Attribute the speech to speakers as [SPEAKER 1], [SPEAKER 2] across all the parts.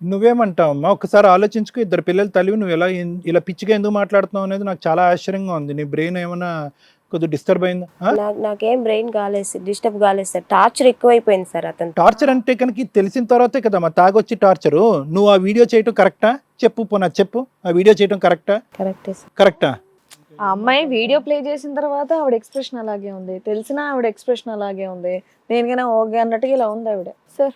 [SPEAKER 1] నువ్వేమంటావమ్మా? ఒక్కసారి ఆలోచించుకో. ఇద్దరు పిల్లల తల్లివి నువ్వు ఇలా పిచ్చిగా ఎందుకు మాట్లాడుతున్నావు అనేది నాకు చాలా ఆశ్చర్యంగా ఉంది. నీ బ్రెయిన్ ఏమన్నా కొద్దిగా డిస్టర్బ్ అయిందా?
[SPEAKER 2] నాకేం బ్రెయిన్ కాలేదు సార్, డిస్టర్బ్ కాలేదు సార్. టార్చర్ ఎక్కువైపోయింది సార్ అతను.
[SPEAKER 1] టార్చర్ అంటే కనుక ఇది తెలిసిన తర్వాతే కదమ్మా తాగొచ్చి టార్చరు. నువ్వు ఆ వీడియో చేయటం కరెక్టా? చెప్పు పోనా చెప్పు. ఆ వీడియో చేయటం కరెక్టా?
[SPEAKER 2] కరెక్టే సార్.
[SPEAKER 1] కరెక్టా?
[SPEAKER 3] ఆ అమ్మాయి వీడియో ప్లే చేసిన తర్వాత ఆవిడ ఎక్స్ప్రెషన్ అలాగే ఉంది, తెలిసిన ఆవిడ ఎక్స్ప్రెషన్ అలాగే ఉంది, దేనికైనా ఓకే అన్నట్టుగా ఇలా ఉంది ఆవిడ. సార్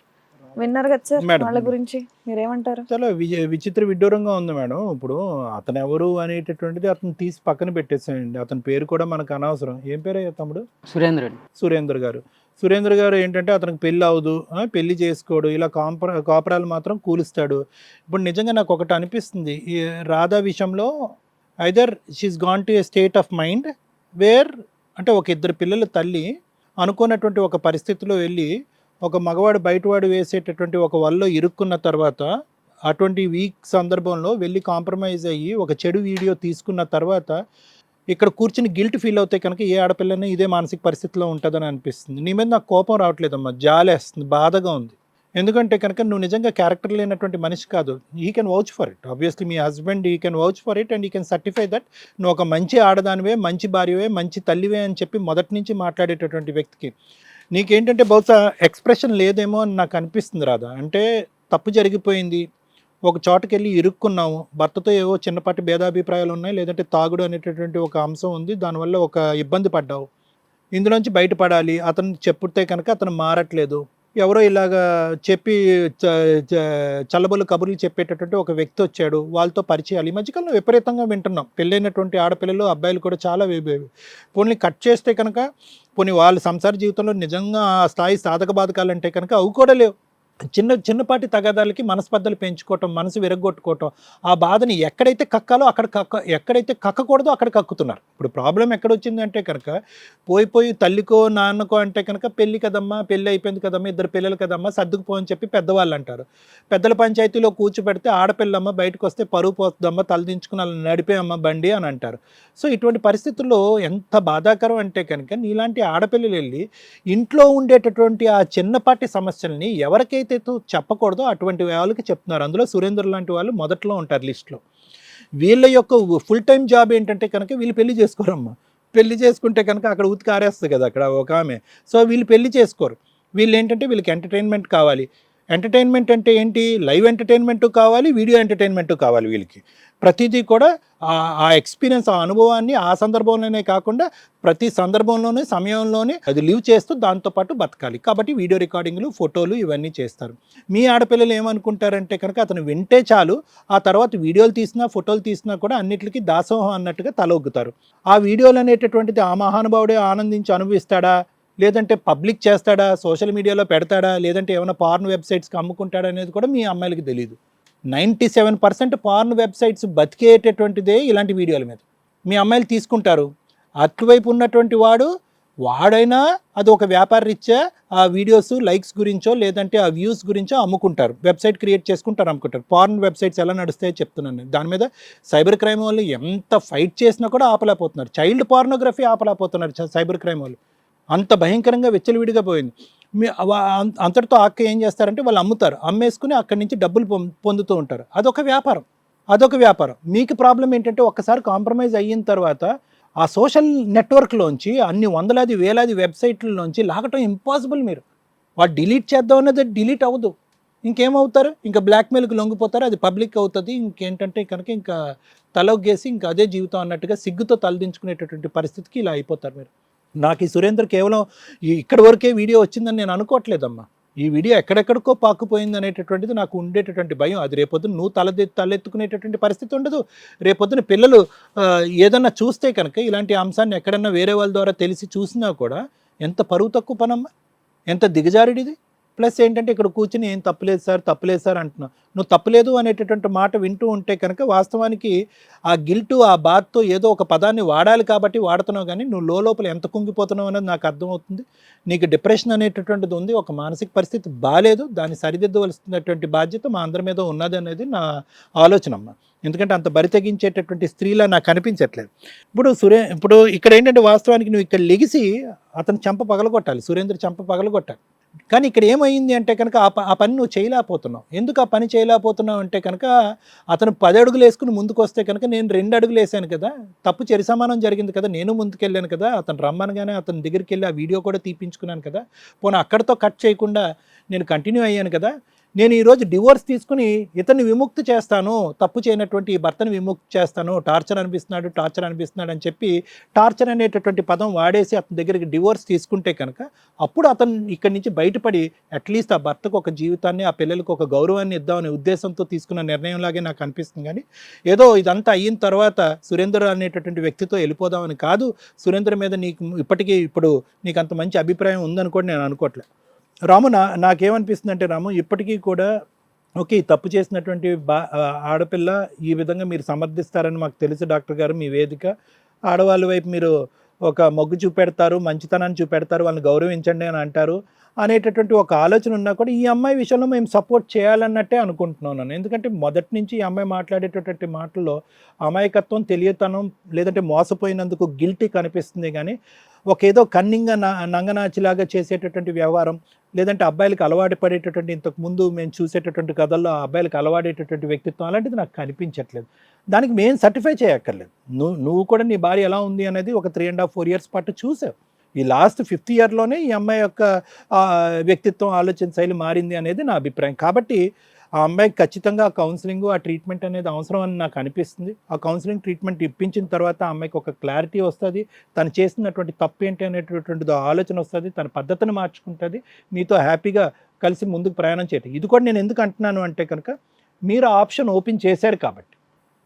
[SPEAKER 3] విన్నారు కదా సార్
[SPEAKER 1] మేడం.
[SPEAKER 3] వాళ్ళ గురించి మీరేమంటారు?
[SPEAKER 1] చాలా విచిత్ర విడ్డూరంగా ఉంది మేడం. ఇప్పుడు అతను ఎవరు అనేటటువంటిది అతను తీసి పక్కన పెట్టేసేయండి. అతని పేరు కూడా మనకు అనవసరం. ఏం పేరయ్యా తమ్ముడు? సురేందర్ గారు. సురేందర్ గారు ఏంటంటే అతనికి పెళ్ళి అవదు, పెళ్లి చేసుకోడు, ఇలా కాపురాలు మాత్రం కూలుస్తాడు. ఇప్పుడు నిజంగా నాకు ఒకటి అనిపిస్తుంది, ఈ రాధా విషయంలో either she is gone to a state of mind where అంటే ఒక ఇద్దరు పిల్లల తల్లి అనుకున్నటువంటి ఒక పరిస్థితిలో వెళ్ళి ఒక మగవాడు బయటవాడు వేసేటటువంటి ఒక వల్లో ఇరుక్కున్న తర్వాత అటువంటి వీక్ సందర్భంలో వెళ్ళి కాంప్రమైజ్ అయ్యి ఒక చెడు వీడియో తీసుకున్న తర్వాత ఇక్కడ కూర్చుని గిల్ట్ ఫీల్ అవుతే కనుక ఏ ఆడపిల్లనే ఇదే మానసిక పరిస్థితిలో ఉంటుందని అనిపిస్తుంది. నీ మీద నాకు కోపం రావట్లేదమ్మా, జాలేస్తుంది, బాధగా ఉంది. ఎందుకంటే కనుక నువ్వు నిజంగా క్యారెక్టర్ లేనటువంటి మనిషి కాదు. He can vouch for it. Obviously me husband he can vouch for it and he can certify that నువ్వు ఒక మంచి ఆడదానివే, మంచి భార్యవే, మంచి తల్లివే అని చెప్పి మొదటి నుంచి మాట్లాడేటటువంటి వ్యక్తికి నీకేంటంటే బహుశా ఎక్స్ప్రెషన్ లేదేమో అని నాకు అనిపిస్తుంది రాదా. అంటే తప్పు జరిగిపోయింది, ఒక చోటకి వెళ్ళి ఇరుక్కున్నాము, భర్తతో ఏవో చిన్నపాటి భేదాభిప్రాయాలు ఉన్నాయి, లేదంటే తాగుడు అనేటటువంటి ఒక అంశం ఉంది, దానివల్ల ఒక ఇబ్బంది పడ్డావు, ఇందులోంచి బయటపడాలి. అతను చెప్తే కనుక అతను మారట్లేదు, ఎవరో ఇలాగా చెప్పి చల్లబొల్లు కబుర్లు చెప్పేటటువంటి ఒక వ్యక్తి వచ్చాడు, వాళ్ళతో పరిచయాలు ఈ మధ్యకాలంలో విపరీతంగా వింటున్నాం. పెళ్ళైనటువంటి ఆడపిల్లలు అబ్బాయిలు కూడా చాలా పోనీ కట్ చేస్తే కనుక పోనీ వాళ్ళ సంసార జీవితంలో నిజంగా ఆ స్థాయి సాధక బాధకాలంటే కనుక అవి కూడా లేవు. చిన్నపాటి తగాదాలకి మనస్పర్ధలు పెంచుకోవటం, మనసు విరగొట్టుకోవటం, ఆ బాధని ఎక్కడైతే కక్కాలో అక్కడ ఎక్కడైతే కక్కకూడదో అక్కడ కక్కుతున్నారు. ఇప్పుడు ప్రాబ్లం ఎక్కడొచ్చింది అంటే కనుక పోయి తల్లికో నాన్నకో అంటే కనుక పెళ్ళి కదమ్మా, పెళ్ళి అయిపోయింది కదమ్మా, ఇద్దరు పిల్లలు కదమ్మా, సర్దుకుపో అని చెప్పి పెద్దవాళ్ళు అంటారు. పెద్దల పంచాయతీలో కూర్చోబెడితే ఆడపిల్లమ్మ బయటకు వస్తే పరువు పోతుందమ్మా, తలదించుకుని అలా నడిపేయమ్మ బండి అని అంటారు. సో ఇటువంటి పరిస్థితుల్లో ఎంత బాధాకరం అంటే కనుక నీలాంటి ఆడపిల్లలు వెళ్ళి ఇంట్లో ఉండేటటువంటి ఆ చిన్నపాటి సమస్యల్ని ఎవరికైతే చెప్పకూడదో అటువంటి వాళ్ళకి చెప్తున్నారు. అందులో సురేందర్ లాంటి వాళ్ళు మొదట్లో ఉంటారు లిస్ట్లో. వీళ్ళ యొక్క ఫుల్ టైం జాబ్ ఏంటంటే కనుక వీళ్ళు పెళ్లి చేసుకోరమ్మా. పెళ్లి చేసుకుంటే కనుక అక్కడ ఉతికి ఆరేస్తుంది కదా అక్కడ ఒక ఆమె. సో వీళ్ళు పెళ్లి చేసుకోరు. వీళ్ళు ఏంటంటే వీళ్ళకి ఎంటర్టైన్మెంట్ కావాలి. ఎంటర్టైన్మెంట్ అంటే ఏంటి? లైవ్ ఎంటర్టైన్మెంట్ కావాలి, వీడియో ఎంటర్టైన్మెంట్ కావాలి. వీళ్ళకి ప్రతిదీ కూడా ఆ ఎక్స్పీరియన్స్, ఆ అనుభవాన్ని ఆ సందర్భంలోనే కాకుండా ప్రతి సందర్భంలోనే సమయంలోనే అది లివ్ చేస్తూ దాంతోపాటు బతకాలి. కాబట్టి వీడియో రికార్డింగ్లు, ఫోటోలు ఇవన్నీ చేస్తారు. మీ ఆడపిల్లలు ఏమనుకుంటారంటే కనుక అతను వింటే చాలు, ఆ తర్వాత వీడియోలు తీసినా ఫోటోలు తీసినా కూడా అన్నిటికీ దాసోహం అన్నట్టుగా తలొగ్గుతారు. ఆ వీడియోలు అనేటటువంటిది ఆ మహానుభావుడే ఆనందించి అనుభవిస్తాడా, లేదంటే పబ్లిక్ చేస్తాడా, సోషల్ మీడియాలో పెడతాడా, లేదంటే ఏమైనా పార్న్ వెబ్సైట్స్కి అమ్ముకుంటాడా అనేది కూడా మీ అమ్మాయిలకి తెలియదు. 97% పార్న్ వెబ్సైట్స్ బతికేటటువంటిదే ఇలాంటి వీడియోల మీద. మీ అమ్మాయిలు తీసుకుంటారు. అటువైపు ఉన్నటువంటి వాడైనా అది ఒక వ్యాపార రీత్యా ఆ వీడియోస్ లైక్స్ గురించో లేదంటే ఆ వ్యూస్ గురించో అమ్ముకుంటారు. వెబ్సైట్ క్రియేట్ చేసుకుంటారు, అమ్ముకుంటారు. పార్న్ వెబ్సైట్స్ ఎలా నడుస్తాయో చెప్తున్నాను నేను. దాని మీద సైబర్ క్రైమ్ వాళ్ళు ఎంత ఫైట్ చేసినా కూడా ఆపలేకపోతున్నారు. చైల్డ్ పార్నోగ్రఫీ ఆపలేకపోతున్నారు సైబర్ క్రైమ్ వాళ్ళు. అంత భయంకరంగా వెచ్చలవిడిగా పోయింది. అంతటితో అక్క ఏం చేస్తారంటే వాళ్ళు అమ్ముతారు, అమ్మేసుకుని అక్కడి నుంచి డబ్బులు పొందుతూ ఉంటారు. అదొక వ్యాపారం. మీకు ప్రాబ్లం ఏంటంటే ఒక్కసారి కాంప్రమైజ్ అయిన తర్వాత ఆ సోషల్ నెట్వర్క్లోంచి అన్ని వందలాది వేలాది వెబ్సైట్లలోంచి లాగటం ఇంపాసిబుల్. మీరు వాడు డిలీట్ చేద్దాం అన్నది డిలీట్ అవ్వదు. ఇంకేమవుతారు? ఇంకా బ్లాక్మెయిల్కి లొంగిపోతారు, అది పబ్లిక్ అవుతుంది. ఇంకేంటంటే కనుక ఇంకా తలొగ్గేసి ఇంకా అదే జీవితం అన్నట్టుగా సిగ్గుతో తలదించుకునేటటువంటి పరిస్థితికి ఇలా అయిపోతారు మీరు. నాకు ఈ సురేందర్ కేవలం ఇక్కడి వరకే వీడియో వచ్చిందని నేను అనుకోవట్లేదమ్మా. ఈ వీడియో ఎక్కడెక్కడికో పాకుపోయింది అనేటటువంటిది నాకు ఉండేటటువంటి భయం. అది రేపొద్దున నువ్వు తలెత్తుకునేటటువంటి పరిస్థితి ఉండదు. రేపొద్దున పిల్లలు ఏదన్నా చూస్తే కనుక ఇలాంటి అంశాన్ని ఎక్కడన్నా వేరే వాళ్ళ ద్వారా తెలిసి చూసినా కూడా ఎంత పరువు తక్కువ పనమ్మా, ఎంత దిగజారుడిది. ప్లస్ ఏంటంటే ఇక్కడ కూర్చుని ఏం తప్పులేదు సార్ అంటున్నావు. నువ్వు తప్పులేదు అనేటటువంటి మాట వింటూ ఉంటే కనుక వాస్తవానికి ఆ గిల్టు, ఆ బాధతో ఏదో ఒక పదాన్ని వాడాలి కాబట్టి వాడుతున్నావు, కానీ నువ్వు లోపల ఎంత కుంగిపోతున్నావు అనేది నాకు అర్థమవుతుంది. నీకు డిప్రెషన్ అనేటటువంటిది ఉంది, ఒక మానసిక పరిస్థితి బాగాలేదు, దాన్ని సరిదిద్దవలసినటువంటి బాధ్యత మా అందరి మీద ఉన్నది అనేది నా ఆలోచన అమ్మ. ఎందుకంటే అంత బరి తెగించేటటువంటి స్త్రీలా నాకు అనిపించట్లేదు. ఇప్పుడు ఇక్కడ ఏంటంటే వాస్తవానికి నువ్వు ఇక్కడ లెగిసి అతను చెంప పగలగొట్టాలి, సురేంద్ర చెంప పగలగొట్టాలి. కానీ ఇక్కడ ఏమైంది అంటే కనుక ఆ పని నువ్వు చేయలేకపోతున్నావు. ఎందుకు ఆ పని చేయలేకపోతున్నావు అంటే కనుక అతను 10 అడుగులు వేసుకుని ముందుకు వస్తే కనుక నేను 2 అడుగులు వేసాను కదా, తప్పు సమానం జరిగింది కదా, నేను ముందుకెళ్ళాను కదా, అతను రమ్మనగానే అతని దగ్గరికి వెళ్ళి ఆ వీడియో కూడా తీపించుకున్నాను కదా, పోనీ అక్కడితో కట్ చేయకుండా నేను కంటిన్యూ అయ్యాను కదా, నేను ఈరోజు డివోర్స్ తీసుకుని ఇతన్ని విముక్తి చేస్తాను, తప్పు చేయనటువంటి ఈ భర్తను విముక్తి చేస్తాను, టార్చర్ అనిపిస్తున్నాడు అని చెప్పి టార్చర్ అనేటటువంటి పదం వాడేసి అతని దగ్గరికి డివోర్స్ తీసుకుంటే కనుక అప్పుడు అతను ఇక్కడి నుంచి బయటపడి అట్లీస్ట్ ఆ భర్తకు ఒక జీవితాన్ని, ఆ పిల్లలకు ఒక గౌరవాన్ని ఇద్దామనే ఉద్దేశంతో తీసుకున్న నిర్ణయం లాగే నాకు అనిపిస్తుంది. కానీ ఏదో ఇదంతా అయిన తర్వాత సురేందర్ అనేటటువంటి వ్యక్తితో వెళ్ళిపోదామని కాదు. సురేందర్ మీద ఇప్పుడు నీకు అంత మంచి అభిప్రాయం ఉందనుకోండి నేను అనుకోవట్లేదు. రాము, నాకేమనిపిస్తుంది అంటే రాము, ఇప్పటికీ కూడా ఓకే, తప్పు చేసినటువంటి ఆడపిల్ల ఈ విధంగా మీరు సమర్థిస్తారని మాకు తెలుసు డాక్టర్ గారు. మీ వేదిక ఆడవాళ్ళ వైపు మీరు ఒక మొగ్గు చూపెడతారు, మంచితనాన్ని చూపెడతారు, వాళ్ళని గౌరవించండి అని అంటారు అనేటటువంటి ఒక ఆలోచన ఉన్నా కూడా ఈ అమ్మాయి విషయంలో మేము సపోర్ట్ చేయాలన్నట్టే అనుకుంటున్నాను. ఎందుకంటే మొదటి నుంచి ఈ అమ్మాయి మాట్లాడేటటువంటి మాటల్లో అమాయకత్వం, తెలియతనం, లేదంటే మోసపోయినందుకు గిల్టీ కనిపిస్తుంది. కానీ ఏదో కన్నింగా నంగనాచిలాగా చేసేటటువంటి వ్యవహారం, లేదంటే అబ్బాయిలకు అలవాటు పడేటటువంటి, ఇంతకుముందు మేము చూసేటటువంటి కథల్లో అబ్బాయిలకు అలవాడేటటువంటి వ్యక్తిత్వం అలాంటిది నాకు కనిపించట్లేదు. దానికి మేము సర్టిఫై చేయక్కర్లేదు. నువ్వు కూడా నీ భార్య ఎలా ఉంది అనేది ఒక 3.5-4 years పాటు చూసావు. ఈ లాస్ట్ 5th yearలోనే ఈ అమ్మాయి యొక్క వ్యక్తిత్వం, ఆలోచన శైలి మారింది అనేది నా అభిప్రాయం. కాబట్టి ఆ అమ్మాయికి ఖచ్చితంగా కౌన్సిలింగ్, ఆ ట్రీట్మెంట్ అనేది అవసరం అని నాకు అనిపిస్తుంది. ఆ కౌన్సిలింగ్, ట్రీట్మెంట్ ఇప్పించిన తర్వాత ఆ అమ్మాయికి ఒక క్లారిటీ వస్తుంది, తను చేసినటువంటి తప్పు ఏంటి అనేటటువంటిది ఆలోచన వస్తుంది, తన పద్ధతిని మార్చుకుంటుంది, మీతో హ్యాపీగా కలిసి ముందుకు ప్రయాణం చేయటం. ఇది కూడా నేను ఎందుకు అంటున్నాను అంటే కనుక మీరు ఆ ఆప్షన్ ఓపెన్ చేశారు కాబట్టి.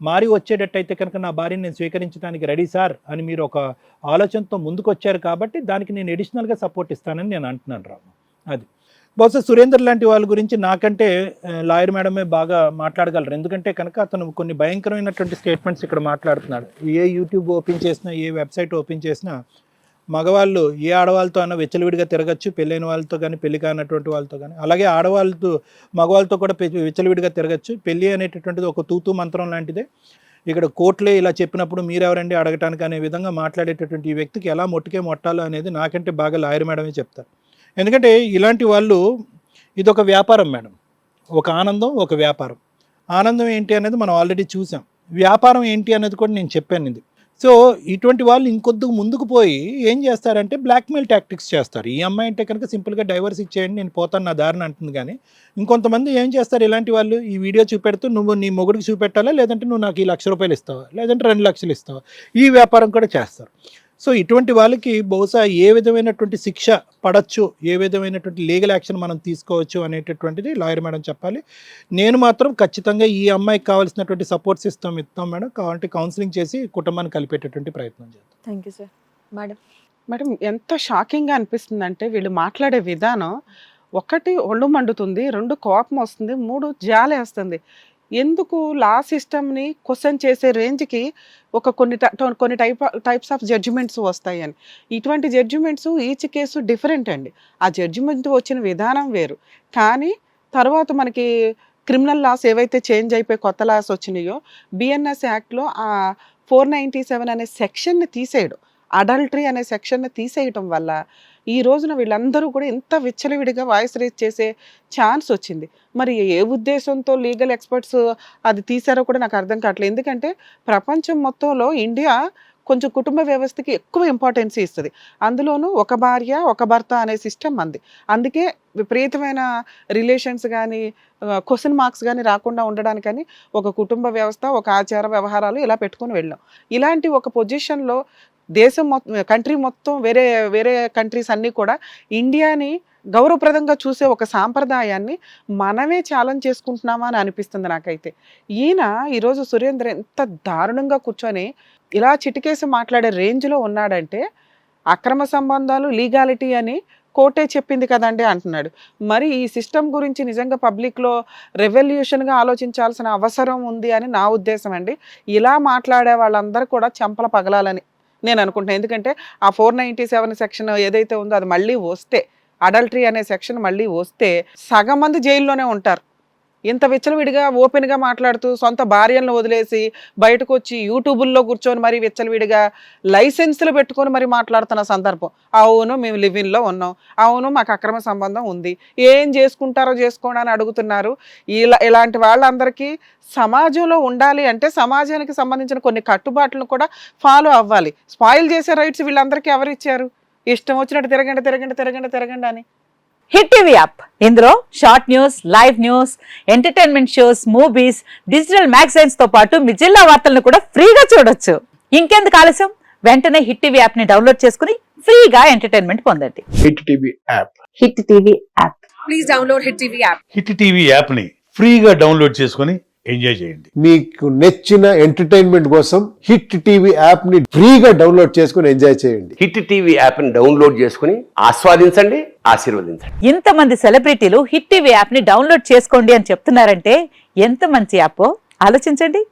[SPEAKER 1] మారి వచ్చేటట్టయితే కనుక నా భార్యని నేను స్వీకరించడానికి రెడీ సార్ అని మీరు ఒక ఆలోచనతో ముందుకు వచ్చారు కాబట్టి దానికి నేను అడిషనల్గా సపోర్ట్ ఇస్తానని నేను అంటున్నాను రాము. అది బహుశా సురేందర్ లాంటి వాళ్ళ గురించి నాకంటే లాయర్ మేడమే బాగా మాట్లాడగలరు. ఎందుకంటే కనుక అతను కొన్ని భయంకరమైనటువంటి స్టేట్మెంట్స్ ఇక్కడ మాట్లాడుతున్నాడు. ఏ యూట్యూబ్ ఓపెన్ చేసినా, ఏ వెబ్సైట్ ఓపెన్ చేసినా మగవాళ్ళు ఏ ఆడవాళ్ళతో అయినా విచ్చలవిడిగా తిరగచ్చు, పెళ్ళైన వాళ్ళతో కానీ, పెళ్లి కానటువంటి వాళ్ళతో కానీ. అలాగే ఆడవాళ్ళతో మగవాళ్ళతో కూడా విచ్చలవిడిగా తిరగచ్చు. పెళ్ళి అనేటటువంటిది ఒక తూతూ మంత్రం లాంటిదే. ఇక్కడ కోర్టులే ఇలా చెప్పినప్పుడు మీరెవరండి అడగటానికి అనే విధంగా మాట్లాడేటటువంటి ఈ వ్యక్తికి ఎలా మొట్టాలో అనేది నాకంటే బాగా లాయర్ మేడమే చెప్తారు. ఎందుకంటే ఇలాంటి వాళ్ళు, ఇదొక వ్యాపారం మేడం. ఒక ఆనందం, ఒక వ్యాపారం. ఆనందం ఏంటి అనేది మనం ఆల్రెడీ చూసాం, వ్యాపారం ఏంటి అనేది కూడా నేను చెప్పాను. ఇది సో ఇటువంటి వాళ్ళు ఇంకొద్దుకు ముందుకు పోయి ఏం చేస్తారంటే బ్లాక్మెయిల్ టాక్టిక్స్ చేస్తారు. ఈ అమ్మాయి అంటే కనుక సింపుల్గా డైవర్స్ ఇచ్చేయండి, నేను పోతాను నా దారిని అంటుంది. కానీ ఇంకొంతమంది ఏం చేస్తారు, ఇలాంటి వాళ్ళు ఈ వీడియో చూపెడుతూ నువ్వు నీ మొగుడికి చూపెట్టాలా, లేదంటే నువ్వు నాకు ఈ ₹1,00,000 ఇస్తావా, లేదంటే 2 లక్షలు ఇస్తావా, ఈ వ్యాపారం కూడా చేస్తారు. సో ఇటువంటి వాళ్ళకి బహుశా ఏ విధమైనటువంటి శిక్ష పడచ్చు, ఏ విధమైనటువంటి లీగల్ యాక్షన్ మనం తీసుకోవచ్చు అనేటటువంటిది లాయర్ మేడం చెప్పాలి. నేను మాత్రం ఖచ్చితంగా ఈ అమ్మాయికి కావాల్సినటువంటి సపోర్ట్ సిస్టమ్ ఇస్తాం మేడం. కావాలంటే కౌన్సిలింగ్ చేసి కుటుంబాన్ని కలిపేటటువంటి ప్రయత్నం చేద్దాం.
[SPEAKER 3] Thank you sir.
[SPEAKER 4] మేడం ఎంత షాకింగ్గా అనిపిస్తుంది అంటే వీళ్ళు మాట్లాడే విధానం, 1 ఒళ్ళు మండుతుంది, 2 కోపం వస్తుంది, 3 జాలేస్తుంది. ఎందుకు లా సిస్టమ్ని క్వశ్చన్ చేసే రేంజ్కి కొన్ని టైప్స్ ఆఫ్ జడ్జిమెంట్స్ వస్తాయని. ఇటువంటి జడ్జిమెంట్స్ ఈచ్ కేసు డిఫరెంట్ అండి. ఆ జడ్జిమెంట్ వచ్చిన విధానం వేరు. కానీ తర్వాత మనకి క్రిమినల్ లాస్ ఏవైతే చేంజ్ అయిపోయి కొత్త లాస్ వచ్చినాయో, బిఎన్ఎస్ యాక్ట్లో ఆ 497 అనే సెక్షన్ని తీసేయడం, అడల్టరీ అనే సెక్షన్ని తీసేయటం వల్ల ఈ రోజున వీళ్ళందరూ కూడా ఇంత విచ్చలవిడిగా వాయిస్ రేజ్ చేసే ఛాన్స్ వచ్చింది. మరి ఏ ఉద్దేశంతో లీగల్ ఎక్స్పర్ట్స్ అది తీసారో కూడా నాకు అర్థం కావట్లేదు. ఎందుకంటే ప్రపంచం మొత్తంలో ఇండియా కొంచెం కుటుంబ వ్యవస్థకి ఎక్కువ ఇంపార్టెన్స్ ఇస్తుంది. అందులోనూ ఒక భార్య ఒక భర్త అనే సిస్టమ్ అంది. అందుకే విపరీతమైన రిలేషన్స్ కానీ, క్వశ్చన్ మార్క్స్ కానీ రాకుండా ఉండడానికని ఒక కుటుంబ వ్యవస్థ, ఒక ఆచార వ్యవహారాలు ఇలా పెట్టుకుని వెళ్ళాం. ఇలాంటి ఒక పొజిషన్లో దేశం మొత్తం, కంట్రీ మొత్తం, వేరే వేరే కంట్రీస్ అన్నీ కూడా ఇండియాని గౌరవప్రదంగా చూసే ఒక సాంప్రదాయాన్ని మనమే ఛాలెంజ్ చేసుకుంటున్నామా అని అనిపిస్తుంది నాకైతే. ఈరోజు సురేంద్ర ఎంత దారుణంగా కూర్చొని ఇలా చిటికేసి మాట్లాడే రేంజ్లో ఉన్నాడంటే, అక్రమ సంబంధాలు లీగాలిటీ అని కోర్టే చెప్పింది కదండి అంటున్నాడు. మరి ఈ సిస్టమ్ గురించి నిజంగా పబ్లిక్లో రెవల్యూషన్గా ఆలోచించాల్సిన అవసరం ఉంది అని నా ఉద్దేశం అండి. ఇలా మాట్లాడే వాళ్ళందరూ కూడా చెంపల పగలాలని నేను అనుకుంటున్నాను. ఎందుకంటే ఆ 497 సెక్షన్ ఏదైతే ఉందో అది మళ్ళీ వస్తే, అడల్టరీ అనే సెక్షన్ మళ్ళీ వస్తే సగం మంది జైల్లోనే ఉంటారు. ఇంత విచ్చలవిడిగా ఓపెన్గా మాట్లాడుతూ సొంత భార్యలను వదిలేసి బయటకు వచ్చి యూట్యూబుల్లో కూర్చొని మరి విచ్చలవిడిగా లైసెన్సులు పెట్టుకొని మరి మాట్లాడుతున్న సందర్భం. అవును మేము లివిన్లో ఉన్నాం, అవును మాకు అక్రమ సంబంధం ఉంది, ఏం చేసుకుంటారో చేసుకోండి అని అడుగుతున్నారు. ఇలాంటి వాళ్ళందరికీ సమాజంలో ఉండాలి అంటే సమాజానికి సంబంధించిన కొన్ని కట్టుబాట్లను కూడా ఫాలో అవ్వాలి. స్పాయిల్ చేసే రైట్స్ వీళ్ళందరికీ ఎవరిచ్చారు? ఇష్టం వచ్చినట్టు తిరగండి అని.
[SPEAKER 5] హిట్ టీవీ యాప్, ఇందులో short news, live news, entertainment shows, movies, digital magazines తో పాటు మీ జిల్లా వార్తలను కూడా ఫ్రీగా చూడొచ్చు. ఇంకెందుకు ఆలస్యం, వెంటనే హిట్ టీవీ యాప్ ని డౌన్లోడ్ చేసుకుని ఫ్రీగా ఎంటర్టైన్మెంట్ పొందండి.
[SPEAKER 1] Hit TV app.
[SPEAKER 5] Hit TV app.
[SPEAKER 6] Please download hit TV app.
[SPEAKER 7] Hit TV app ని ఫ్రీగా డౌన్లోడ్ చేసుకొని ఎంజాయ్ చేయండి.
[SPEAKER 8] మీకు నచ్చిన ఎంటర్టైన్మెంట్ కోసం హిట్ టీవీ యాప్ ని ఫ్రీగా డౌన్లోడ్ చేసుకుని ఎంజాయ్ చేయండి.
[SPEAKER 9] హిట్ టీవీ యాప్ ని డౌన్లోడ్ చేసుకుని ఆస్వాదించండి, ఆశీర్వదించండి.
[SPEAKER 5] ఇంతమంది సెలబ్రిటీలు హిట్ టీవీ యాప్ ని డౌన్లోడ్ చేసుకోండి అని చెప్తున్నారంటే ఎంత మంచి యాప్ ఆలోచించండి.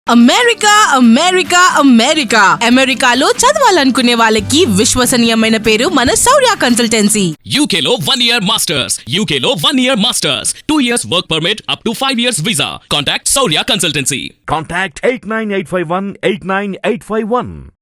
[SPEAKER 6] అమెరికా అమెరికాలో చదవాలనుకునే వాళ్ళకి విశ్వసనీయమైన పేరు మన శౌర్య కన్సల్టెన్సీ.
[SPEAKER 10] UK లో 1 year masters, UK లో 1 year masters, 2 years work permit up to 5 years visa. Contact Saurya Consultancy.
[SPEAKER 11] Contact 89851 89851.